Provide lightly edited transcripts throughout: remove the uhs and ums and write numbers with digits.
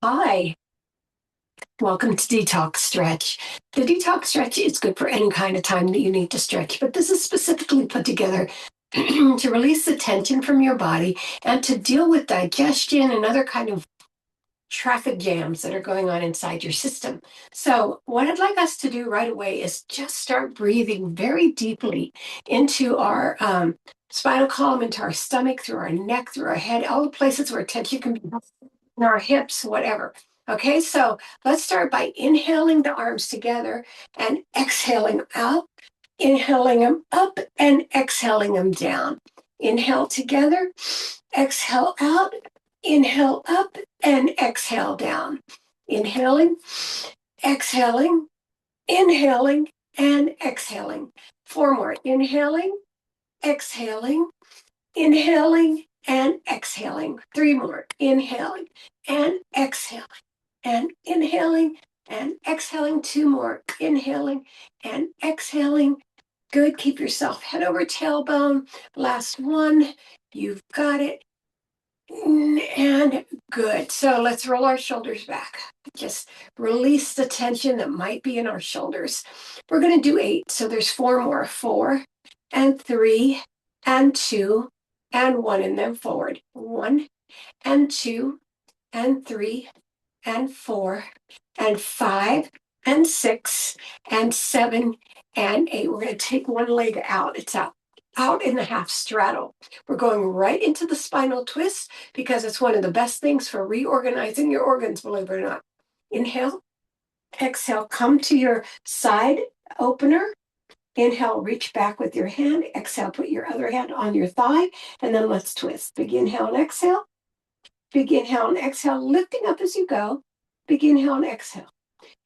Hi, welcome to Detox Stretch. The Detox Stretch is good for any kind of time that you need to stretch, but this is specifically put together to release the tension from your body and to deal with digestion and other kind of traffic jams that are going on inside your system. So what I'd like us to do right away is just start breathing very deeply into our spinal column, into our stomach, through our neck, through our head, all the places where tension can be in our hips, whatever. Okay, so let's start by inhaling the arms together and exhaling out, inhaling them up and exhaling them down. Inhale together, exhale out, inhale up and exhale down. Inhaling, exhaling, inhaling, and exhaling. 4 more. Inhaling, exhaling, inhaling, and exhaling. 3 more. Inhaling and exhaling and inhaling and exhaling. 2 more. Inhaling and exhaling. Good. Keep yourself head over tailbone. Last one. You've got it. And good. So let's roll our shoulders back. Just release the tension that might be in our shoulders. We're going to do 8. So there's 4 more. 4 and 3 and 2 and 1, and then forward. 1 and 2 and 3 and 4 and 5 and 6 and 7 and 8. We're going to take one leg out. It's out in the half straddle. We're going right into the spinal twist because it's one of the best things for reorganizing your organs, believe it or not. Inhale, exhale, come to your side opener. Inhale, reach back with your hand. Exhale, put your other hand on your thigh, and then let's twist. Big inhale and exhale. Big inhale and exhale, lifting up as you go. Big inhale and exhale.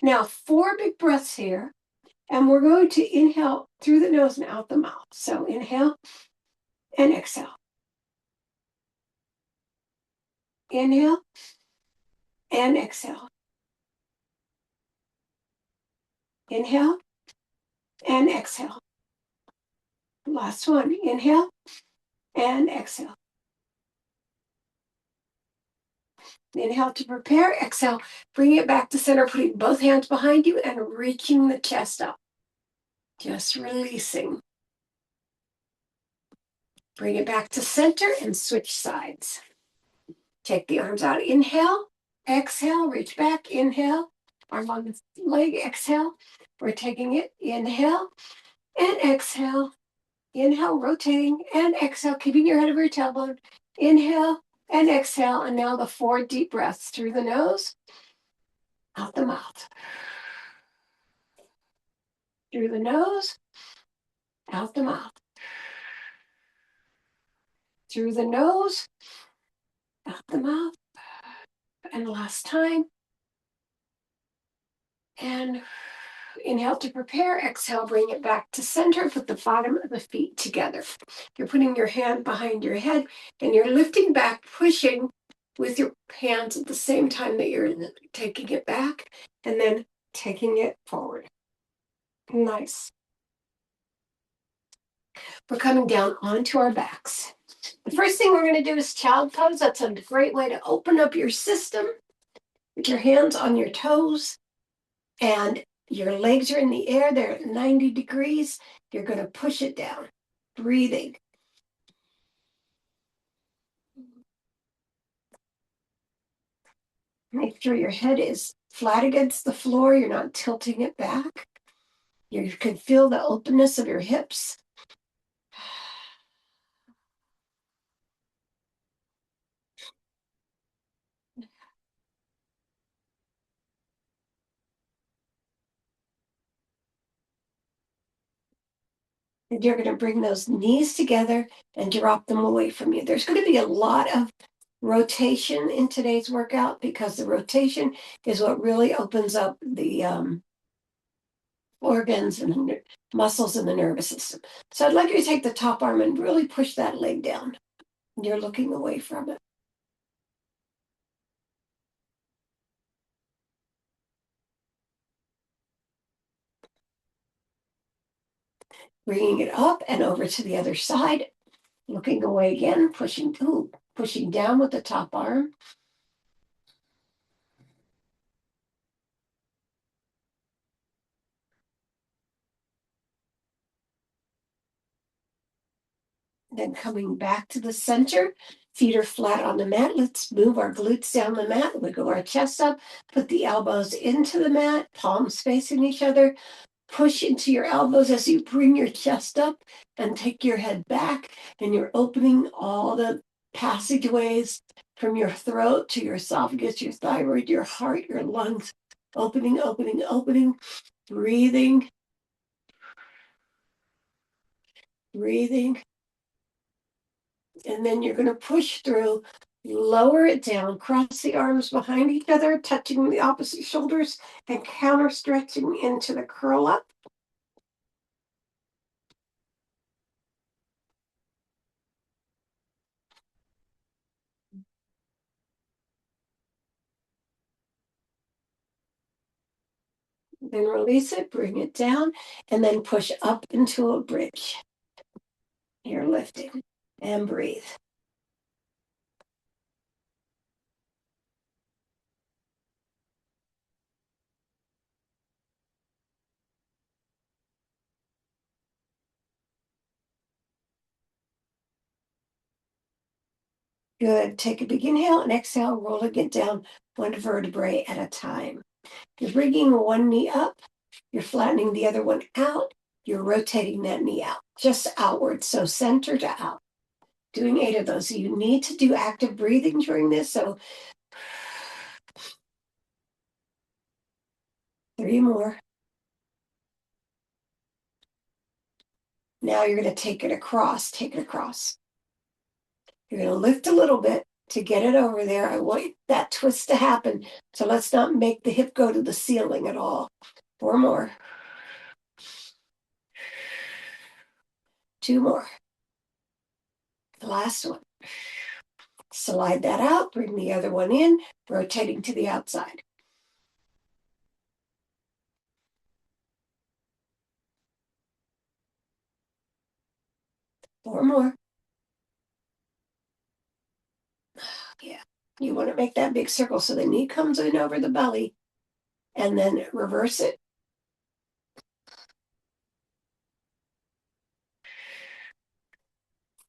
Now, 4 big breaths here, and we're going to inhale through the nose and out the mouth. So inhale and exhale. Inhale and exhale. Inhale and exhale. Last one. Inhale and exhale. Inhale to prepare. Exhale. Bring it back to center, putting both hands behind you and reaching the chest up. Just releasing. Bring it back to center and switch sides. Take the arms out. Inhale. Exhale. Reach back. Inhale. Arm on the leg. Exhale. We're taking it. Inhale and exhale. Inhale, rotating, and exhale, keeping your head over your tailbone. Inhale and exhale. And now the 4 deep breaths through the nose, out the mouth. Through the nose, out the mouth. Through the nose, out the mouth. And last time. And inhale to prepare. Exhale, bring it back to center. Put the bottom of the feet together. You're putting your hand behind your head and you're lifting back, pushing with your hands at the same time that you're taking it back and then taking it forward. Nice. We're coming down onto our backs. The first thing we're going to do is child pose. That's a great way to open up your system with your hands on your toes and your legs are in the air. They're at 90 degrees. You're going to push it down. Breathing. Make sure your head is flat against the floor. You're not tilting it back. You can feel the openness of your hips. And you're going to bring those knees together and drop them away from you. There's going to be a lot of rotation in today's workout because the rotation is what really opens up the organs and the muscles in the nervous system. So I'd like you to take the top arm and really push that leg down. You're looking away from it. Bringing it up and over to the other side. Looking away again, pushing down with the top arm. Then coming back to the center, feet are flat on the mat. Let's move our glutes down the mat. Wiggle our chest up, put the elbows into the mat, palms facing each other. Push into your elbows as you bring your chest up and take your head back, and you're opening all the passageways from your throat to your esophagus, your thyroid, your heart, your lungs. Opening, opening, opening, breathing, breathing. And then you're going to push through, lower it down, cross the arms behind each other, touching the opposite shoulders, and counter stretching into the curl up. Then release it, bring it down, and then push up into a bridge. You're lifting and breathe. Good. Take a big inhale and exhale, rolling it down one vertebrae at a time. You're bringing one knee up, you're flattening the other one out, you're rotating that knee out, just outward, so center to out. Doing 8 of those. So you need to do active breathing during this. So 3 more. Now you're going to take it across, take it across. You're going to lift a little bit to get it over there. I want that twist to happen. So let's not make the hip go to the ceiling at all. 4 more. 2 more. The last one. Slide that out, bring the other one in, rotating to the outside. 4 more. Yeah. You want to make that big circle so the knee comes in over the belly, and then reverse it.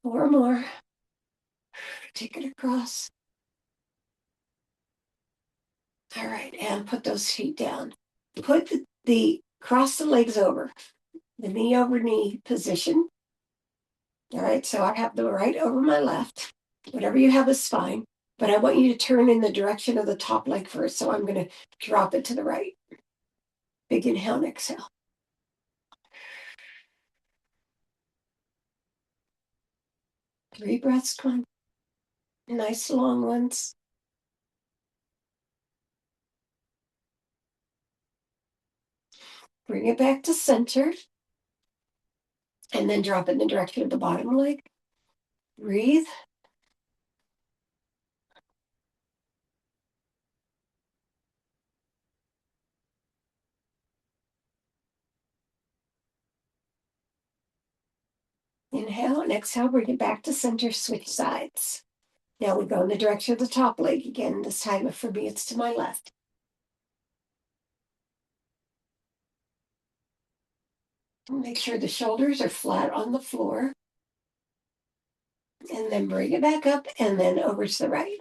4 more. Take it across. All right, and put those feet down. Put cross the legs over, the knee over knee position. All right, so I have the right over my left. Whatever you have is fine, but I want you to turn in the direction of the top leg first. So I'm going to drop it to the right. Big inhale and exhale. Three breaths, come on. Nice long ones. Bring it back to center. And then drop it in the direction of the bottom leg. Breathe. Inhale and exhale, bring it back to center, switch sides. Now we go in the direction of the top leg again. This time for me, it's to my left. Make sure the shoulders are flat on the floor. And then bring it back up and then over to the right.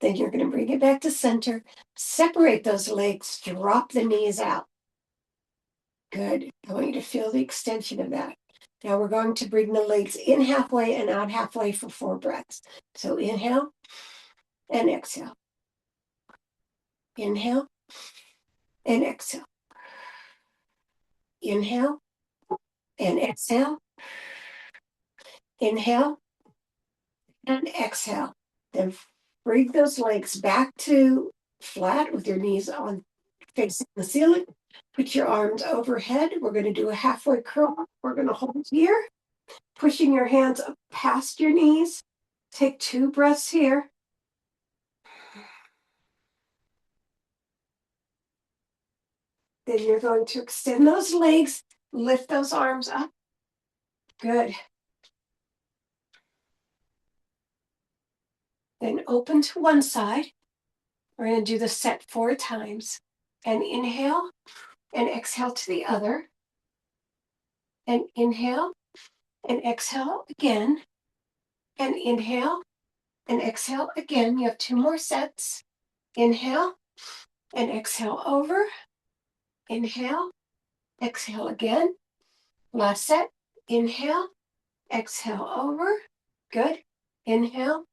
Then you're going to bring it back to center. Separate those legs, drop the knees out. Good. I want you to feel the extension of that. Now we're going to bring the legs in halfway and out halfway for 4 breaths. So inhale and exhale. Inhale and exhale. Inhale and exhale. Inhale and exhale. Then bring those legs back to flat with your knees on facing the ceiling. Put your arms overhead. We're going to do a halfway curl. We're going to hold here, pushing your hands up past your knees. Take 2 breaths here. Then you're going to extend those legs, lift those arms up. Good. Then open to one side. We're going to do the set 4 times. And inhale and exhale to the other. And inhale and exhale again. And inhale and exhale again. You have 2 more sets. Inhale and exhale over. Inhale, exhale again. Last set. Inhale, exhale over. Good. Inhale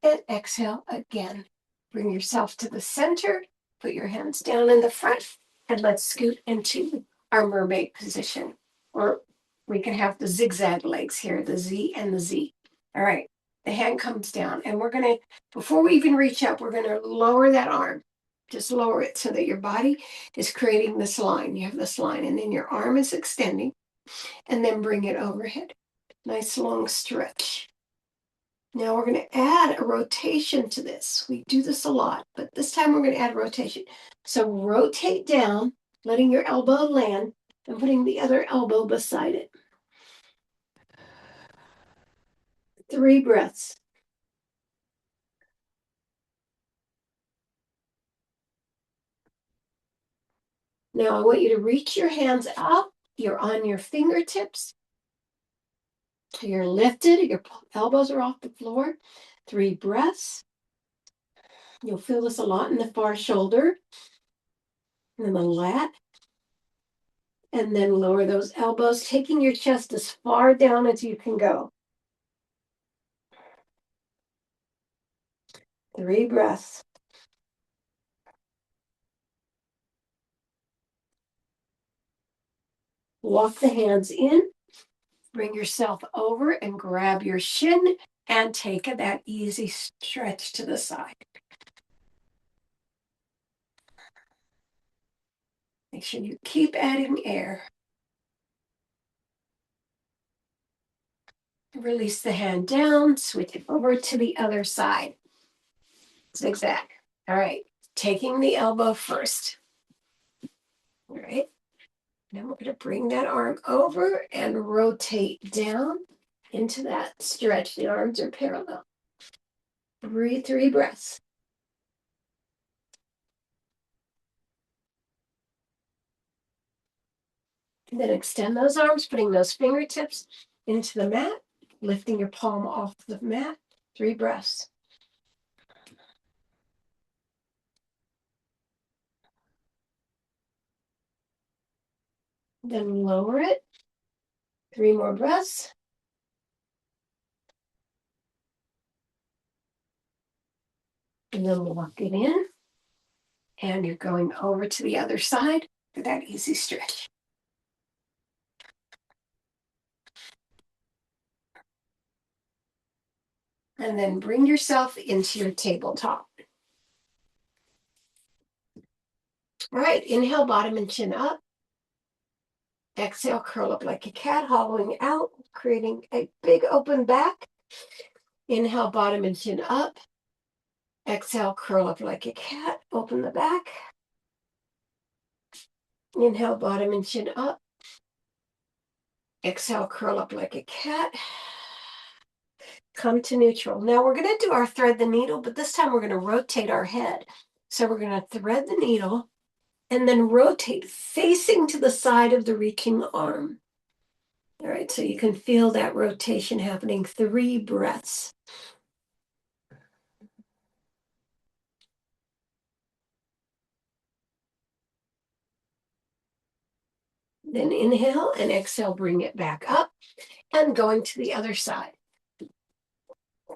and exhale again. Bring yourself to the center. Put your hands down in the front. And let's scoot into our mermaid position. Or we can have the zigzag legs here, the Z and the Z. All right. The hand comes down. And we're going to, before we even reach up, we're going to lower that arm. Just lower it so that your body is creating this line. You have this line. And then your arm is extending. And then bring it overhead. Nice long stretch. Now we're going to add a rotation to this. We do this a lot, but this time we're going to add rotation. So rotate down, letting your elbow land, and putting the other elbow beside it. 3 breaths. Now I want you to reach your hands up. You're on your fingertips. You're lifted. Your elbows are off the floor. 3 breaths. You'll feel this a lot in the far shoulder. And then the lat. And then lower those elbows, taking your chest as far down as you can go. 3 breaths. Walk the hands in. Bring yourself over and grab your shin and take that easy stretch to the side. Make sure you keep adding air. Release the hand down, switch it over to the other side. Zigzag. All right, taking the elbow first. All right, now we're going to bring that arm over and rotate down into that stretch. The arms are parallel. Breathe 3 breaths. And then extend those arms, putting those fingertips into the mat, lifting your palm off the mat. 3 breaths. Then lower it. 3 more breaths. And then lock it in. And you're going over to the other side for that easy stretch. And then bring yourself into your tabletop. All right, inhale, bottom and chin up. Exhale, curl up like a cat, hollowing out, creating a big open back. Inhale, bottom and chin up. Exhale, curl up like a cat, open the back. Inhale, bottom and chin up. Exhale, curl up like a cat. Come to neutral. Now we're going to do our thread the needle, but this time we're going to rotate our head. So we're going to thread the needle and then rotate facing to the side of the reaching arm. All right, so you can feel that rotation happening. 3 breaths. Then inhale and exhale, bring it back up and going to the other side.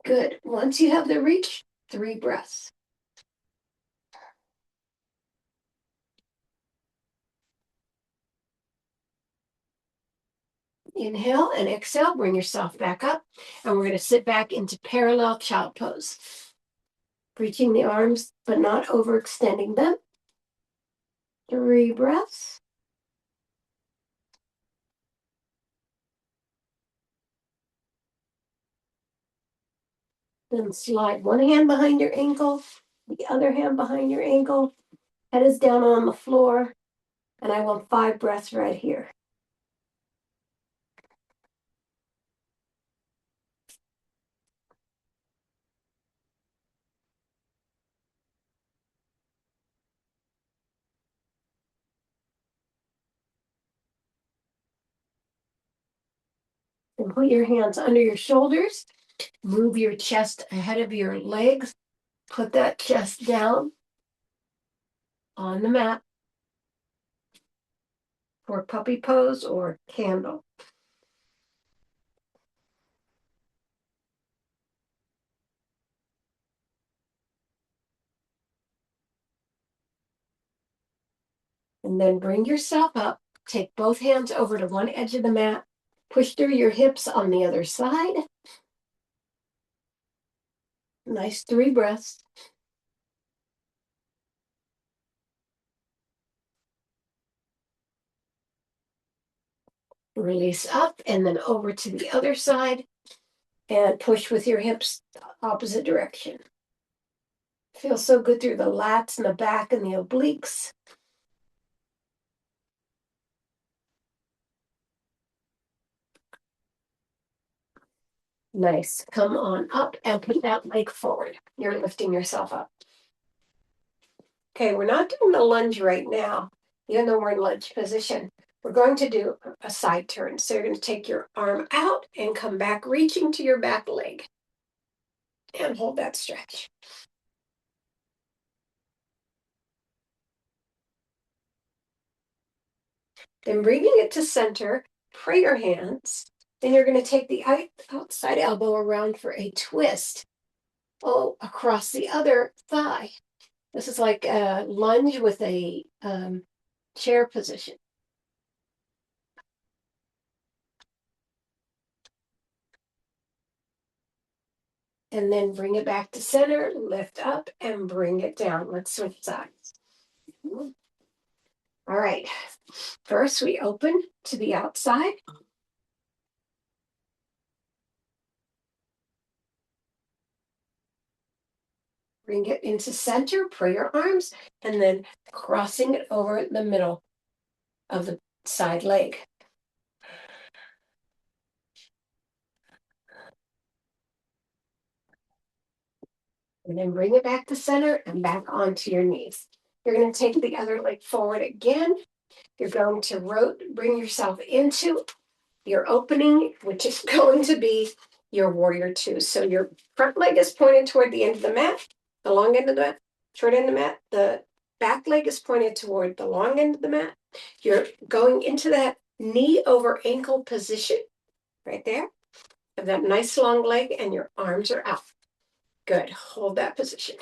Good. Once you have the reach, 3 breaths. Inhale and exhale, bring yourself back up. And we're going to sit back into parallel child pose. Reaching the arms, but not overextending them. 3 breaths. Then slide one hand behind your ankle, the other hand behind your ankle. Head is down on the floor. And I want 5 breaths right here. And put your hands under your shoulders. Move your chest ahead of your legs. Put that chest down on the mat for puppy pose or candle. And then bring yourself up. Take both hands over to one edge of the mat. Push through your hips on the other side. Nice 3 breaths. Release up and then over to the other side and push with your hips opposite direction. Feels so good through the lats and the back and the obliques. Nice. Come on up and put that leg forward. You're lifting yourself up. Okay, we're not doing the lunge right now, even though we're in lunge position. We're going to do a side turn. So you're going to take your arm out and come back, reaching to your back leg. And hold that stretch. Then bringing it to center, pray your hands. Then you're going to take the outside elbow around for a twist. Across the other thigh. This is like a lunge with a chair position. And then bring it back to center, lift up, and bring it down. Let's switch sides. All right. First, we open to the outside. Bring it into center, pray your arms, and then crossing it over the middle of the side leg. And then bring it back to center and back onto your knees. You're going to take the other leg forward again. You're going to bring yourself into your opening, which is going to be your warrior 2. So your front leg is pointed toward the end of the mat, the long end of the mat, short end of the mat. The back leg is pointed toward the long end of the mat. You're going into that knee over ankle position right there. Have that nice long leg and your arms are out. Good. Hold that position.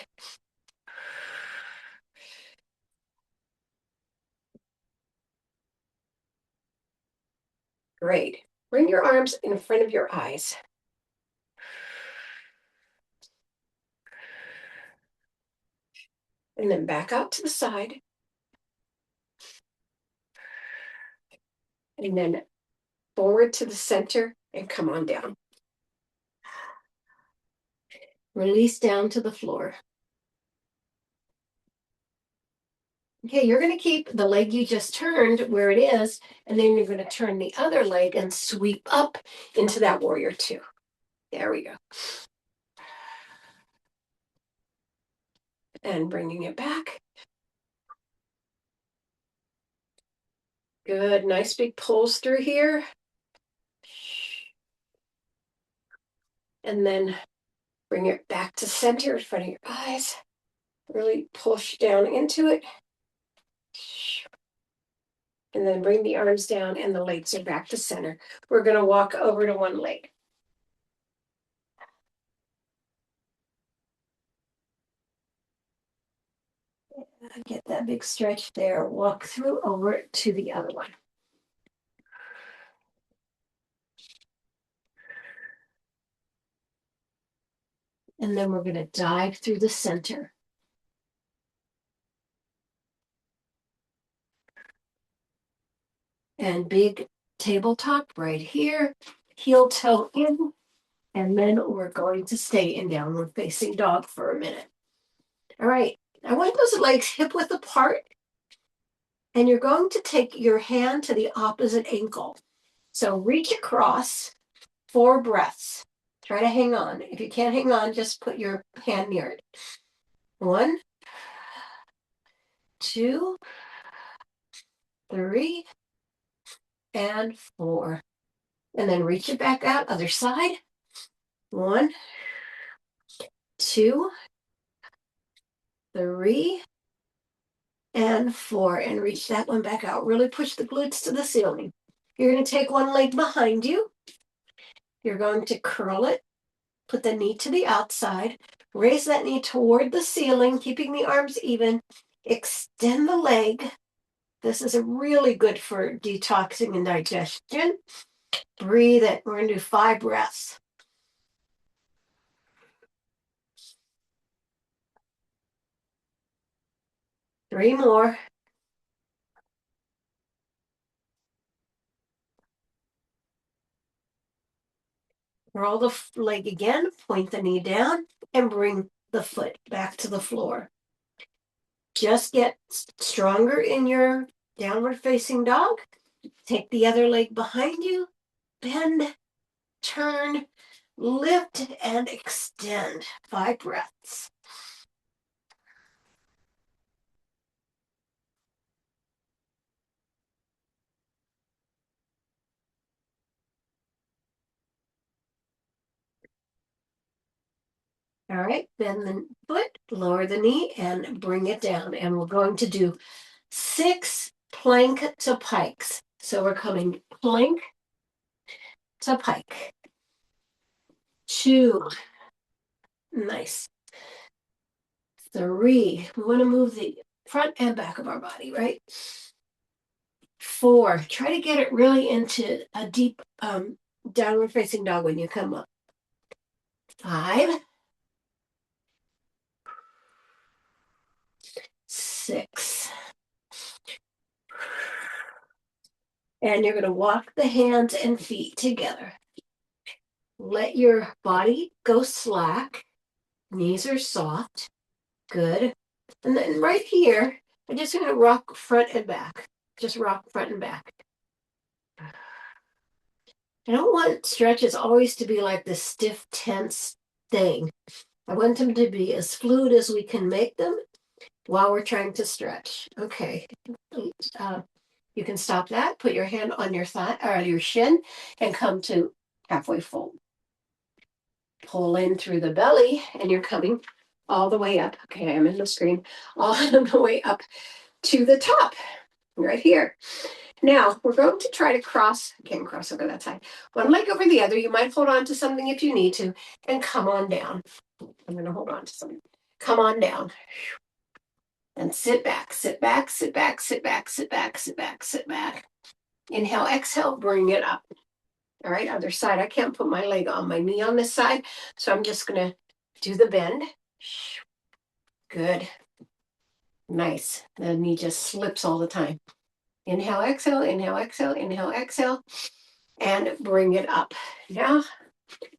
Great. Bring your arms in front of your eyes. And then back out to the side. And then forward to the center and come on down. Release down to the floor. Okay, you're going to keep the leg you just turned where it is, and then you're going to turn the other leg and sweep up into that warrior 2. There we go. And bringing it back. Good, nice big pulls through here. And then bring it back to center in front of your eyes. Really push down into it. And then bring the arms down and the legs are back to center. We're going to walk over to one leg. Get that big stretch there. Walk through over to the other one. And then we're going to dive through the center. And big tabletop right here, heel toe in, and then we're going to stay in downward facing dog for a minute. All right, I want those legs hip width apart, and you're going to take your hand to the opposite ankle. So reach across, 4 breaths. Try to hang on. If you can't hang on, just put your hand near it. 1, 2, 3, and 4. And then reach it back out, other side. 1, 2, 3, and 4. And reach that one back out. Really push the glutes to the ceiling. You're going to take one leg behind you. You're going to curl it. Put the knee to the outside. Raise that knee toward the ceiling, keeping the arms even. Extend the leg. This is really good for detoxing and digestion. Breathe it. We're going to do 5 breaths. 3 more. Roll the leg again, point the knee down, and bring the foot back to the floor. Just get stronger in your downward facing dog. Take the other leg behind you, bend, turn, lift, and extend. 5 breaths. All right, bend the foot, lower the knee, and bring it down. And we're going to do 6 plank to pikes. So we're coming plank to pike. 2. Nice. 3. We want to move the front and back of our body, right? 4. Try to get it really into a deep downward facing dog when you come up. 5. 6. And you're going to walk the hands and feet together. Let your body go slack. Knees are soft. Good. And then right here, I'm just going to rock front and back. Just rock front and back. I don't want stretches always to be like this stiff, tense thing. I want them to be as fluid as we can make them while we're trying to stretch. Okay. You can stop that. Put your hand on your thigh or your shin and come to halfway fold. Pull in through the belly, and you're coming all the way up. Okay, I'm in the screen. All the way up to the top, right here. Now, we're going to try to cross, can't cross over that side, one leg over the other. You might hold on to something if you need to, and come on down. I'm going to hold on to something. Come on down. And sit back, sit back, sit back, sit back, sit back, sit back, sit back. Inhale, exhale, bring it up. All right, other side. I can't put my leg on my knee on this side, so I'm just going to do the bend. Good. Nice. The knee just slips all the time. Inhale, exhale, inhale, exhale, inhale, exhale, and bring it up. Now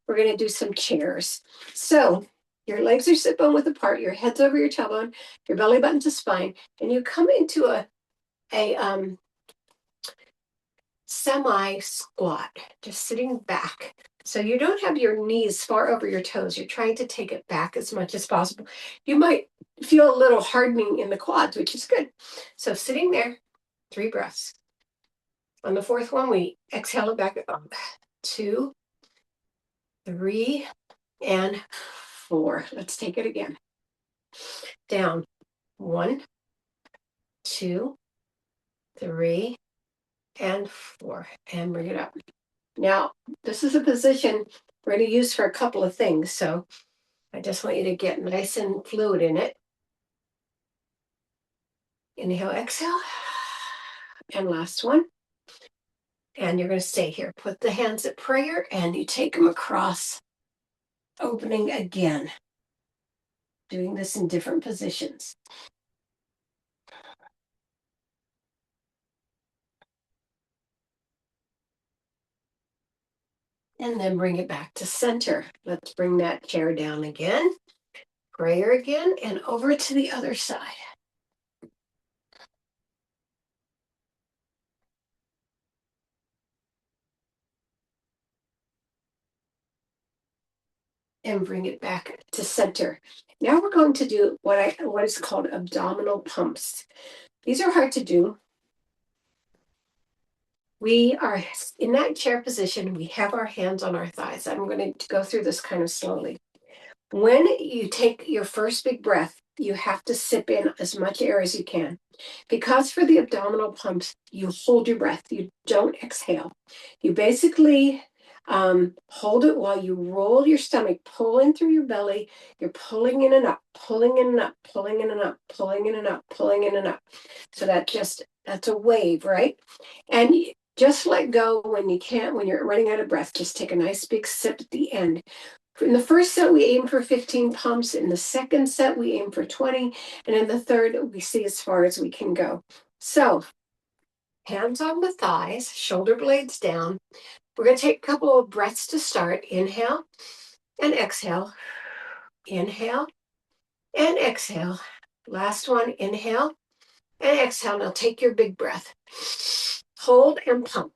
we're going to do some chairs. So your legs are sit bone width apart, your head's over your tailbone, your belly button to spine, and you come into a semi squat, just sitting back. So you don't have your knees far over your toes. You're trying to take it back as much as possible. You might feel a little hardening in the quads, which is good. So sitting there, 3 breaths. On the 4th one, we exhale it back up. 2, 3, and 4. Let's take it again. Down. 1, 2, 3, and 4. And bring it up. Now, this is a position we're going to use for a couple of things. So I just want you to get nice and fluid in it. Inhale, exhale. And last one. And you're going to stay here. Put the hands at prayer and you take them across, opening again. Doing this in different positions. And then bring it back to center. Let's bring that chair down again. Prayer again and over to the other side. And bring it back to center. Now we're going to do what is called abdominal pumps. These are hard to do. We are in that chair position. We have our hands on our thighs. I'm going to go through this kind of slowly. When you take your first big breath, you have to sip in as much air as you can. Because for the abdominal pumps, you hold your breath. You don't exhale. You basically hold it while you roll your stomach, pull in through your belly. You're pulling in and up, pulling in and up, pulling in and up, pulling in and up, pulling in and up. So that's a wave, right? And just let go when you can't, when you're running out of breath. Just take a nice big sip at the end. In the first set, we aim for 15 pumps. In the second set, we aim for 20. And in the third, we see as far as we can go. So hands on the thighs, shoulder blades down. We're going to take a couple of breaths to start. Inhale and exhale. Inhale and exhale. Last one, inhale and exhale. Now take your big breath. Hold and pump.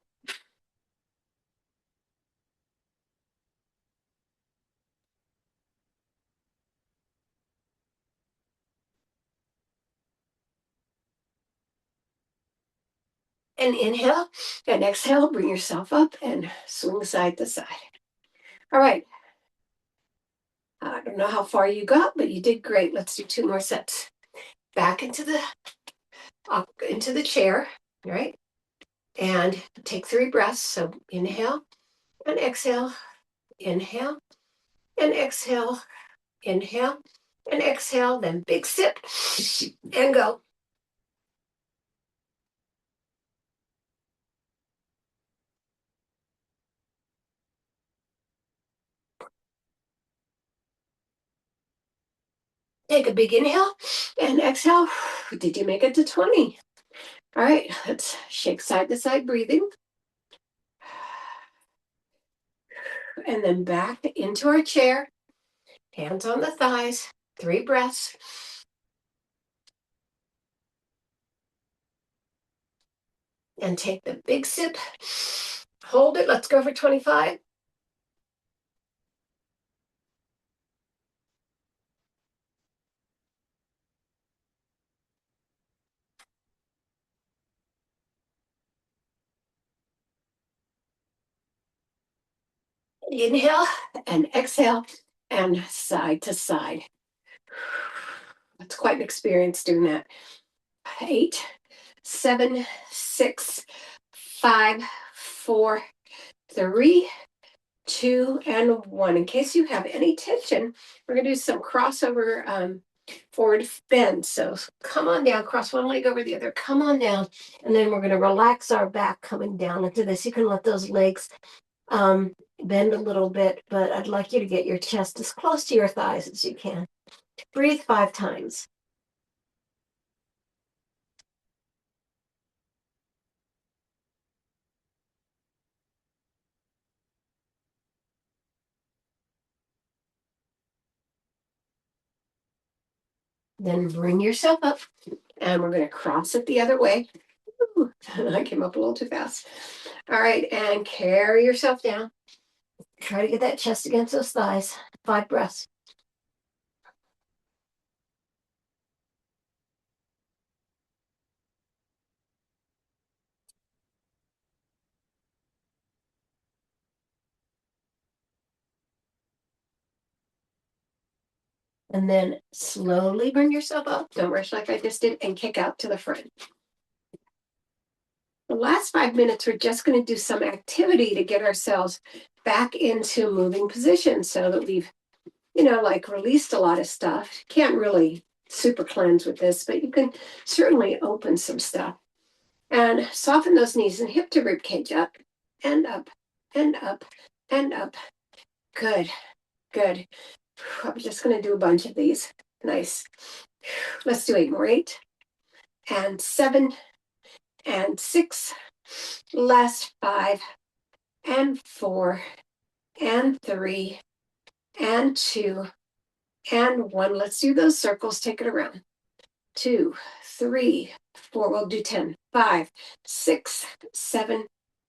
And inhale and exhale. Bring yourself up and swing side to side. All right. I don't know how far you got, but you did great. Let's do 2 more sets. Back into the chair, right? And take 3 breaths. So inhale and exhale, inhale and exhale, inhale and exhale, then big sip and go. Take a big inhale and exhale. Did you make it to 20? All right, let's shake side to side breathing. And then back into our chair, hands on the thighs, 3 breaths. And take the big sip. Hold it. Let's go for 25. Inhale and exhale and side to side. That's quite an experience doing that. 8, 7, 6, 5, 4, 3, 2, and 1. In case you have any tension, we're going to do some crossover forward bend. So come on down, cross one leg over the other, come on down, and then we're going to relax our back coming down into this. You can let those legs bend a little bit, but I'd like you to get your chest as close to your thighs as you can. Breathe 5 times. Then bring yourself up, and we're going to cross it the other way. Ooh, I came up a little too fast. All right, and carry yourself down. Try to get that chest against those thighs. 5 breaths. And then slowly bring yourself up. Don't rush like I just did, and kick out to the front. The last 5 minutes, we're just going to do some activity to get ourselves back into moving position so that we've, like released a lot of stuff. Can't really super cleanse with this, but you can certainly open some stuff. And soften those knees and hip to rib cage up and up and up and up. Good, good. I'm just going to do a bunch of these. Nice. Let's do 8 more. 8 and 7 and 6. Last 5 and 4 and 3 and 2 and 1. Let's do those circles. Take it around. 2, 3, 4. We'll do 10. 5, 6, 7,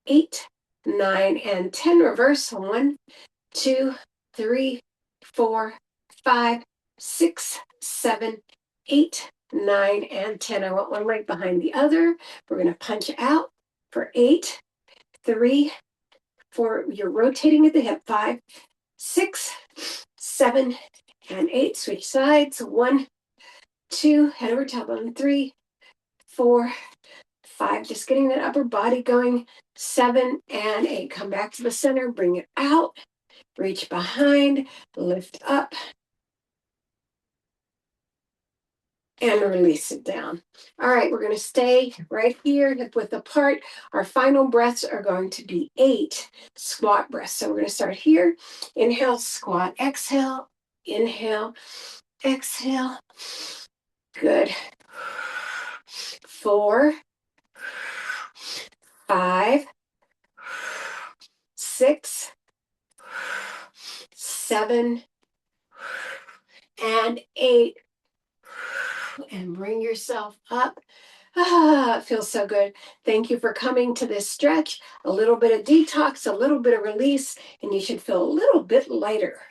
8, 9, and 10. Reverse. 1, 2, 3, 4, 5, 6, 7, 8, 9, and 10. I want one leg behind the other. We're going to punch out for 8 3, 4. You're rotating at the hip. 5, 6, 7, and 8. Switch sides. 1, 2. Head over tailbone. 3, 4, 5. Just getting that upper body going. 7 and 8. Come back to the center. Bring it out. Reach behind. Lift up. And release it down. All right, we're going to stay right here, hip width apart. Our final breaths are going to be 8 squat breaths. So we're going to start here. Inhale, squat, exhale, inhale, exhale. Good. 4, 5, 6, 7, and 8. And bring yourself up. It feels so good. Thank you for coming to this stretch. A little bit of detox, a little bit of release, and you should feel a little bit lighter.